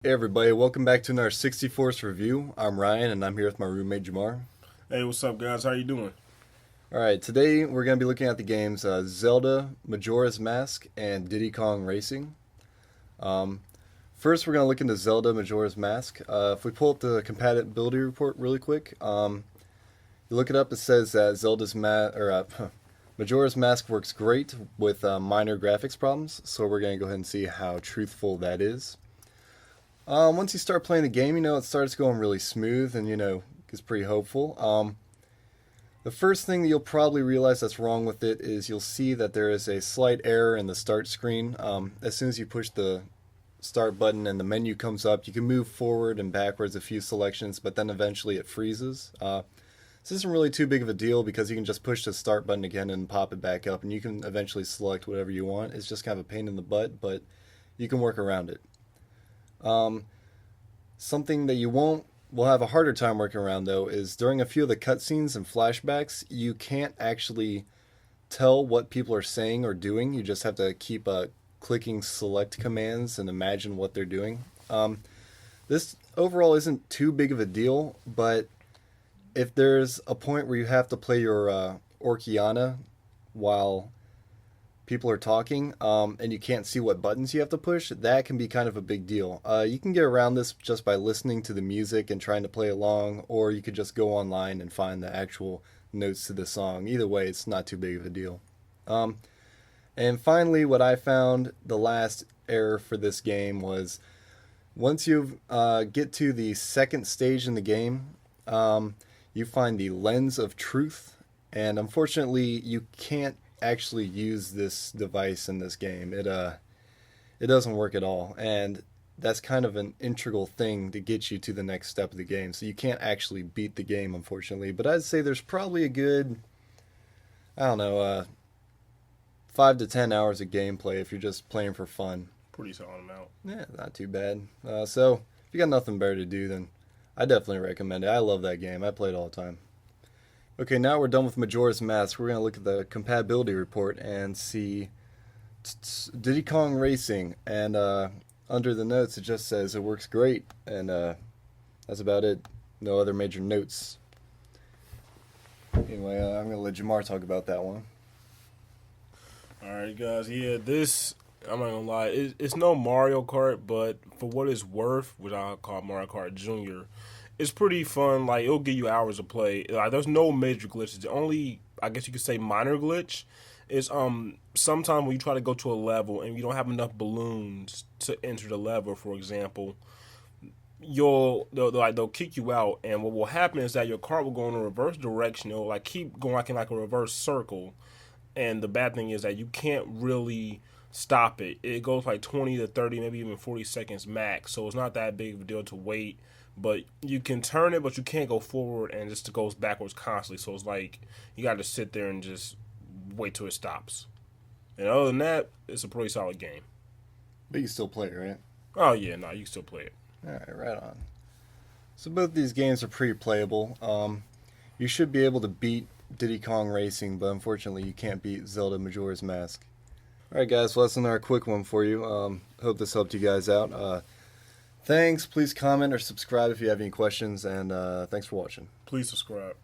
Hey everybody, welcome back to another 60Force review. I'm Ryan and I'm here with my roommate Jamar. Hey, what's up, guys? How you doing? Alright, today we're going to be looking at the games Zelda, Majora's Mask, and Diddy Kong Racing. Um, First we're going to look into Zelda, Majora's Mask. If we pull up the compatibility report really quick, you look it up, it says that Majora's Mask works great with minor graphics problems, so we're going to go ahead and see how truthful that is. Once you start playing the game, it starts going really smooth and, gets pretty hopeful. The first thing that you'll probably realize that's wrong with it is you'll see that there is a slight error in the start screen. As soon as you push the start button and the menu comes up, you can move forward and backwards a few selections, but then eventually it freezes. This isn't really too big of a deal because you can just push the start button again and pop it back up, and you can eventually select whatever you want. It's just kind of a pain in the butt, but you can work around it. Something that you will have a harder time working around though is during a few of the cutscenes and flashbacks, you can't actually tell what people are saying or doing. You just have to keep clicking select commands and imagine what they're doing. This overall isn't too big of a deal, but if there's a point where you have to play your Ocarina while people are talking, and you can't see what buttons you have to push, that can be kind of a big deal. You can get around this just by listening to the music and trying to play along, or you could just go online and find the actual notes to the song. Either way, it's not too big of a deal. And finally, what I found the last error for this game was once you get to the second stage in the game, you find the lens of truth, and unfortunately, you can't actually use this device in this game. It doesn't work at all, and that's kind of an integral thing to get you to the next step of the game. So you can't actually beat the game, unfortunately. But I'd say there's probably a good, I don't know, 5 to 10 hours of gameplay if you're just playing for fun. Pretty solid amount. Yeah, not too bad. So if you got nothing better to do, then I definitely recommend it. I love that game. I play it all the time. Okay, now we're done with Majora's Mask. We're going to look at the compatibility report and see Diddy Kong Racing. And under the notes, it just says it works great. And that's about it. No other major notes. Anyway, I'm going to let Jamar talk about that one. Alright, guys. Yeah, I'm not gonna lie, it's no Mario Kart, but for what it's worth, which I call Mario Kart Jr., it's pretty fun. Like, it'll give you hours of play. Like, there's no major glitches. The only, I guess you could say, minor glitch is sometimes when you try to go to a level and you don't have enough balloons to enter the level, for example, they'll kick you out, and what will happen is that your car will go in a reverse direction. It'll like keep going like in like a reverse circle, and the bad thing is that you can't really stop it. It goes like 20 to 30, maybe even 40 seconds max, so it's not that big of a deal to wait. But you can turn it, but you can't go forward, and it goes backwards constantly. So it's like you got to sit there and just wait till it stops. And other than that, it's a pretty solid game. But you can still play it, right? Oh yeah, no, you can still play it. Alright, right on. So both these games are pretty playable. You should be able to beat Diddy Kong Racing, but unfortunately you can't beat Zelda Majora's Mask. Alright guys, well that's another quick one for you. Hope this helped you guys out. Thanks. Please comment or subscribe if you have any questions, and thanks for watching. Please subscribe.